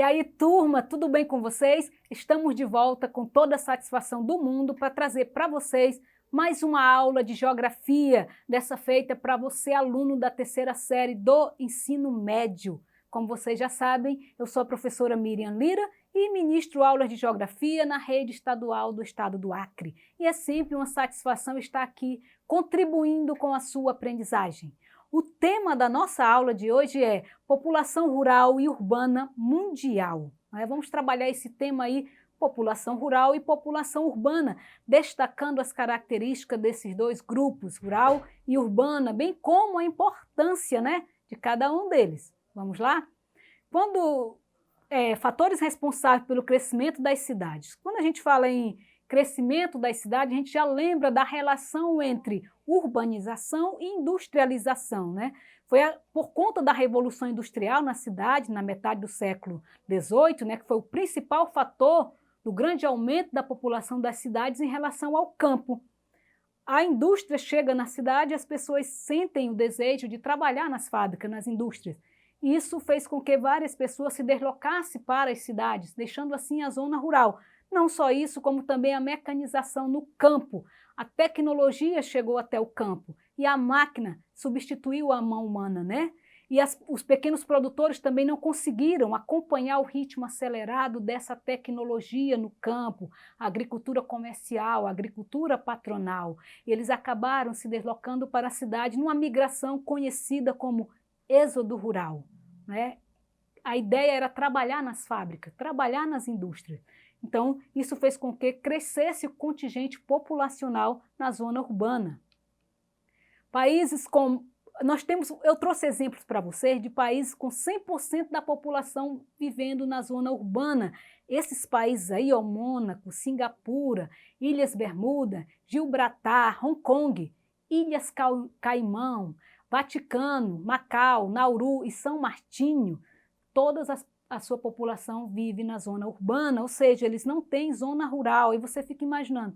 E aí, turma, tudo bem com vocês? Estamos de volta com toda a satisfação do mundo para trazer para vocês mais uma aula de geografia, dessa feita para você, aluno da terceira série do ensino médio. Como vocês já sabem, eu sou a professora Miriam Lira e ministro aulas de geografia na rede estadual do estado do Acre. E é sempre uma satisfação estar aqui contribuindo com a sua aprendizagem. O tema da nossa aula de hoje é população rural e urbana mundial. Vamos trabalhar esse tema aí, população rural e população urbana, destacando as características desses dois grupos, rural e urbana, bem como a importância, de cada um deles. Vamos lá? Fatores responsáveis pelo crescimento das cidades. Quando a gente fala em crescimento das cidades, a gente já lembra da relação entre urbanização e industrialização, Foi por conta da Revolução Industrial na cidade, na metade do século XVIII, que foi o principal fator do grande aumento da população das cidades em relação ao campo. A indústria chega na cidade e as pessoas sentem o desejo de trabalhar nas fábricas, nas indústrias. Isso fez com que várias pessoas se deslocassem para as cidades, deixando assim a zona rural. Não só isso, como também a mecanização no campo. A tecnologia chegou até o campo e a máquina substituiu a mão humana, E os pequenos produtores também não conseguiram acompanhar o ritmo acelerado dessa tecnologia no campo, a agricultura comercial, a agricultura patronal. E eles acabaram se deslocando para a cidade numa migração conhecida como êxodo rural, A ideia era trabalhar nas fábricas, trabalhar nas indústrias. Então, isso fez com que crescesse o contingente populacional na zona urbana. Países com... Eu trouxe exemplos para vocês de países com 100% da população vivendo na zona urbana. Esses países aí, Mônaco, Singapura, Ilhas Bermuda, Gibraltar, Hong Kong, Ilhas Caimão, Vaticano, Macau, Nauru e São Martinho, a sua população vive na zona urbana, ou seja, eles não têm zona rural. E você fica imaginando,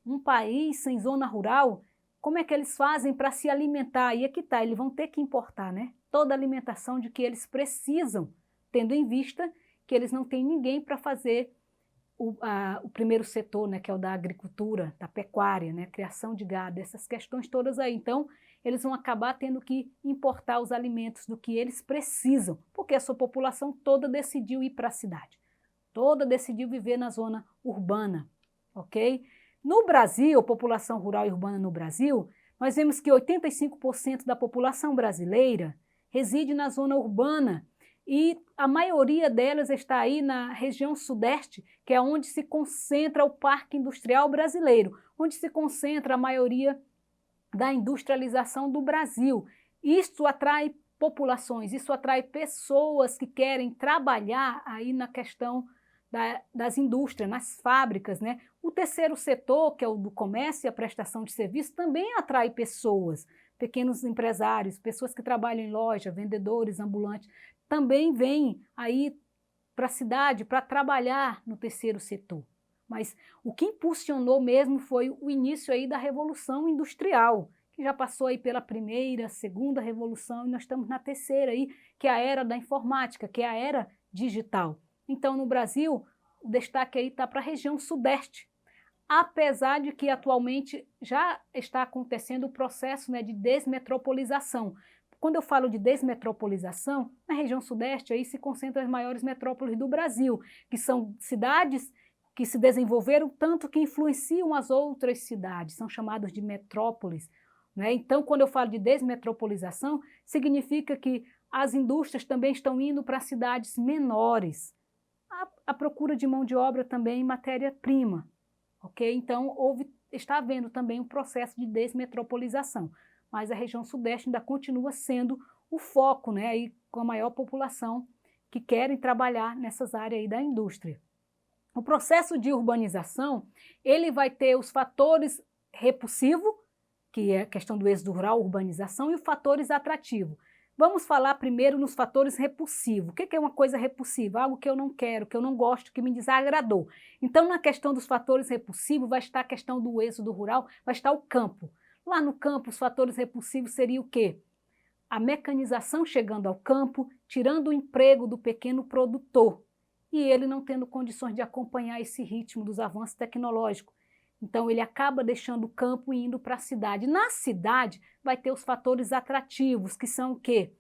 um país sem zona rural, como é que eles fazem para se alimentar? E aqui está, eles vão ter que importar, toda a alimentação de que eles precisam, tendo em vista que eles não têm ninguém para fazer o primeiro setor, que é o da agricultura, da pecuária, criação de gado, essas questões todas aí. Então, eles vão acabar tendo que importar os alimentos do que eles precisam, porque a sua população toda decidiu ir para a cidade, toda decidiu viver na zona urbana, ok? No Brasil, a população rural e urbana no Brasil, nós vemos que 85% da população brasileira reside na zona urbana e a maioria delas está aí na região sudeste, que é onde se concentra o Parque Industrial Brasileiro, onde se concentra a maioria da industrialização do Brasil. Isso atrai populações, isso atrai pessoas que querem trabalhar aí na questão das indústrias, nas fábricas, O terceiro setor, que é o do comércio e a prestação de serviço, também atrai pessoas, pequenos empresários, pessoas que trabalham em loja, vendedores, ambulantes, também vêm aí para a cidade para trabalhar no terceiro setor. Mas o que impulsionou mesmo foi o início aí da Revolução Industrial, que já passou aí pela primeira, segunda revolução e nós estamos na terceira aí, que é a era da informática, que é a era digital. Então, no Brasil, o destaque aí está para a região sudeste, apesar de que atualmente já está acontecendo o processo de desmetropolização. Quando eu falo de desmetropolização, na região sudeste aí se concentram as maiores metrópoles do Brasil, que são cidades que se desenvolveram tanto que influenciam as outras cidades, são chamadas de metrópoles. Então, quando eu falo de desmetropolização, significa que as indústrias também estão indo para cidades menores. A procura de mão de obra também em matéria-prima, ok? Então, está havendo também um processo de desmetropolização, mas a região sudeste ainda continua sendo o foco, aí com a maior população que querem trabalhar nessas áreas aí da indústria. O processo de urbanização, ele vai ter os fatores repulsivos, que é a questão do êxodo rural, urbanização, e os fatores atrativos. Vamos falar primeiro nos fatores repulsivos. O que é uma coisa repulsiva? Algo que eu não quero, que eu não gosto, que me desagradou. Então, na questão dos fatores repulsivos, vai estar a questão do êxodo rural, vai estar o campo. Lá no campo, os fatores repulsivos seriam o quê? A mecanização chegando ao campo, tirando o emprego do pequeno produtor. e ele não tendo condições de acompanhar esse ritmo dos avanços tecnológicos. Então, ele acaba deixando o campo e indo para a cidade. Na cidade, vai ter os fatores atrativos, que são o quê?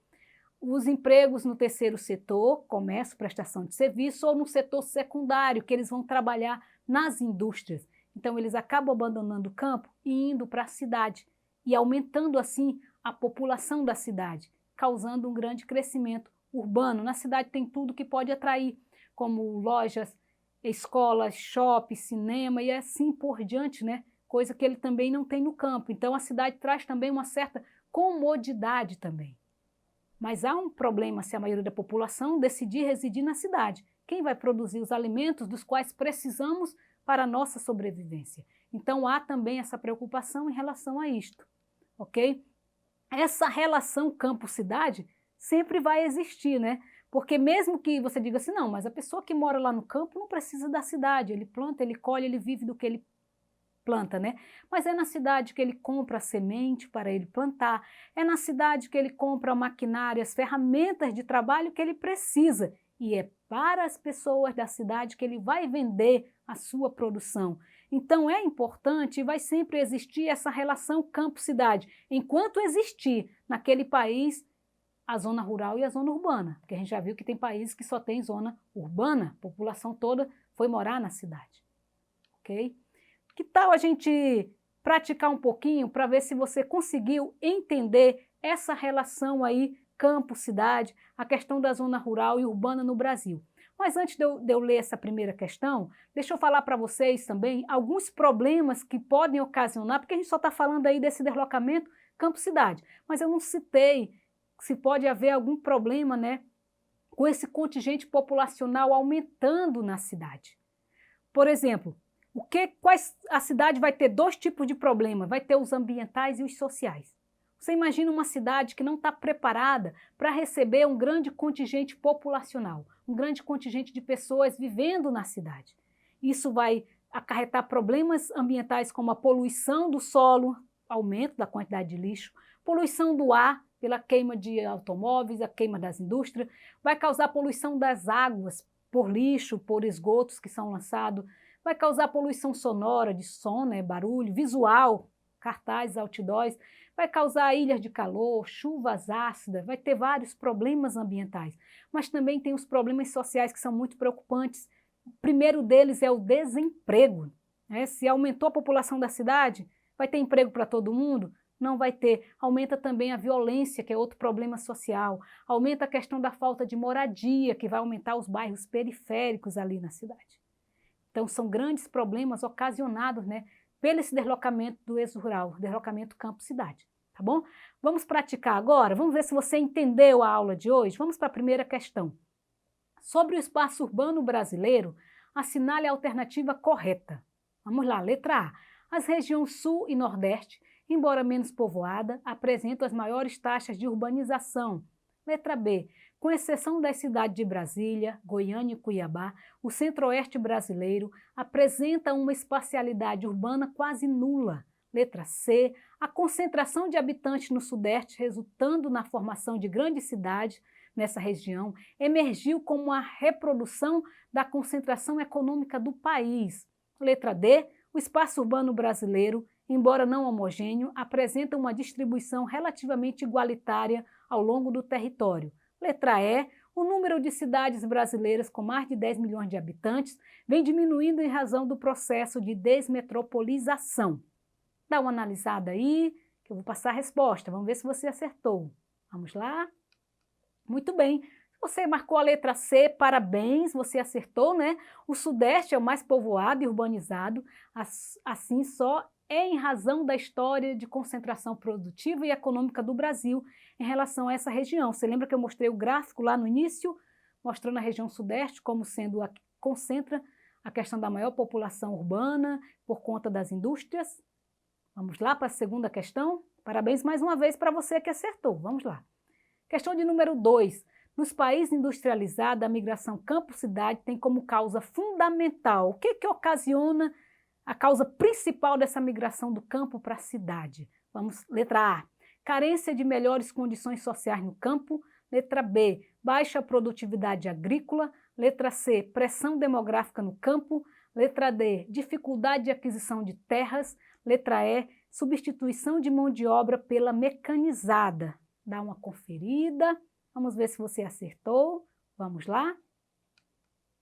Os empregos no terceiro setor, comércio, prestação de serviço, ou no setor secundário, que eles vão trabalhar nas indústrias. Então, eles acabam abandonando o campo e indo para a cidade, e aumentando, assim, a população da cidade, causando um grande crescimento urbano. Na cidade tem tudo que pode atrair, como lojas, escolas, shopping, cinema e assim por diante, né? Coisa que ele também não tem no campo. Então, a cidade traz também uma certa comodidade também. Mas há um problema se a maioria da população decidir residir na cidade. Quem vai produzir os alimentos dos quais precisamos para a nossa sobrevivência? Então, há também essa preocupação em relação a isto, ok? Essa relação campo-cidade sempre vai existir, né? Porque mesmo que você diga assim, não, mas a pessoa que mora lá no campo não precisa da cidade, ele planta, ele colhe, ele vive do que ele planta, né? Mas é na cidade que ele compra a semente para ele plantar, é na cidade que ele compra a maquinária, as ferramentas de trabalho que ele precisa, e é para as pessoas da cidade que ele vai vender a sua produção. Então é importante e vai sempre existir essa relação campo-cidade, enquanto existir naquele país a zona rural e a zona urbana, porque a gente já viu que tem países que só tem zona urbana, a população toda foi morar na cidade, ok? Que tal a gente praticar um pouquinho para ver se você conseguiu entender essa relação aí campo-cidade, a questão da zona rural e urbana no Brasil? Mas antes de eu ler essa primeira questão, deixa eu falar para vocês também alguns problemas que podem ocasionar, porque a gente só está falando aí desse deslocamento campo-cidade, mas eu não citei se pode haver algum problema, né, com esse contingente populacional aumentando na cidade. Por exemplo, a cidade vai ter dois tipos de problema, vai ter os ambientais e os sociais. Você imagina uma cidade que não está preparada para receber um grande contingente populacional, um grande contingente de pessoas vivendo na cidade. Isso vai acarretar problemas ambientais como a poluição do solo, aumento da quantidade de lixo, poluição do ar, pela queima de automóveis, a queima das indústrias, vai causar poluição das águas, por lixo, por esgotos que são lançados, vai causar poluição sonora, de som, né, barulho, visual, cartazes, outdoors, vai causar ilhas de calor, chuvas ácidas, vai ter vários problemas ambientais, mas também tem os problemas sociais que são muito preocupantes. O primeiro deles é o desemprego, né? Se aumentou a população da cidade, vai ter emprego para todo mundo? Não vai ter. Aumenta também a violência, que é outro problema social. Aumenta a questão da falta de moradia, que vai aumentar os bairros periféricos ali na cidade. Então, são grandes problemas ocasionados, né, pelo esse deslocamento do êxodo rural, deslocamento campo-cidade, tá bom? Vamos praticar agora? Vamos ver se você entendeu a aula de hoje? Vamos para a primeira questão. Sobre o espaço urbano brasileiro, assinale a alternativa correta. Vamos lá, letra A. As regiões sul e nordeste, embora menos povoada, apresentam as maiores taxas de urbanização. Letra B. Com exceção das cidades de Brasília, Goiânia e Cuiabá, o centro-oeste brasileiro apresenta uma espacialidade urbana quase nula. Letra C. A concentração de habitantes no sudeste, resultando na formação de grandes cidades nessa região, emergiu como a reprodução da concentração econômica do país. Letra D. O espaço urbano brasileiro, embora não homogêneo, apresenta uma distribuição relativamente igualitária ao longo do território. Letra E. O número de cidades brasileiras com mais de 10 milhões de habitantes vem diminuindo em razão do processo de desmetropolização. Dá uma analisada aí, que eu vou passar a resposta. Vamos ver se você acertou. Vamos lá? Muito bem. Você marcou a letra C, parabéns, você acertou, né? O Sudeste é o mais povoado e urbanizado, assim só é em razão da história de concentração produtiva e econômica do Brasil em relação a essa região. Você lembra que eu mostrei o gráfico lá no início, mostrando a região Sudeste como sendo a que concentra a questão da maior população urbana por conta das indústrias? Vamos lá para a segunda questão? Parabéns mais uma vez para você que acertou. Vamos lá. Questão de número 2. Nos países industrializados, a migração campo-cidade tem como causa fundamental. O que ocasiona a causa principal dessa migração do campo para a cidade? Vamos, letra A. Carência de melhores condições sociais no campo. Letra B. Baixa produtividade agrícola. Letra C, pressão demográfica no campo. Letra D, dificuldade de aquisição de terras. Letra E, substituição de mão de obra pela mecanizada. Dá uma conferida, vamos ver se você acertou. Vamos lá?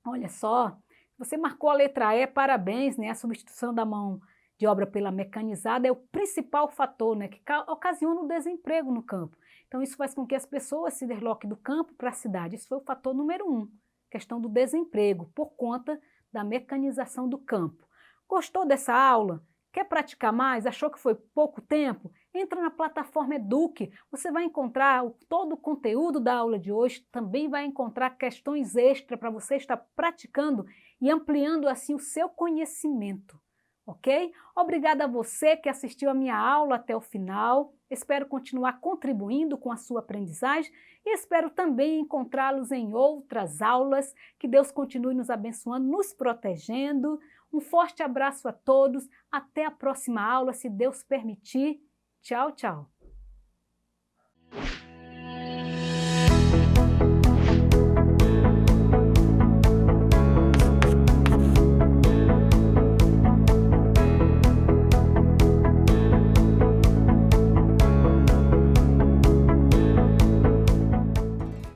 Olha só, você marcou a letra E, parabéns, né? A substituição da mão de obra pela mecanizada é o principal fator, né, que ocasiona o desemprego no campo. Então, isso faz com que as pessoas se desloquem do campo para a cidade. Isso foi o fator número 1, questão do desemprego, por conta da mecanização do campo. Gostou dessa aula? Quer praticar mais? Achou que foi pouco tempo? Entra na plataforma Eduque, você vai encontrar todo o conteúdo da aula de hoje, também vai encontrar questões extras para você estar praticando e ampliando assim o seu conhecimento, ok? Obrigada a você que assistiu a minha aula até o final, espero continuar contribuindo com a sua aprendizagem e espero também encontrá-los em outras aulas, que Deus continue nos abençoando, nos protegendo. Um forte abraço a todos, até a próxima aula, se Deus permitir. Tchau, tchau.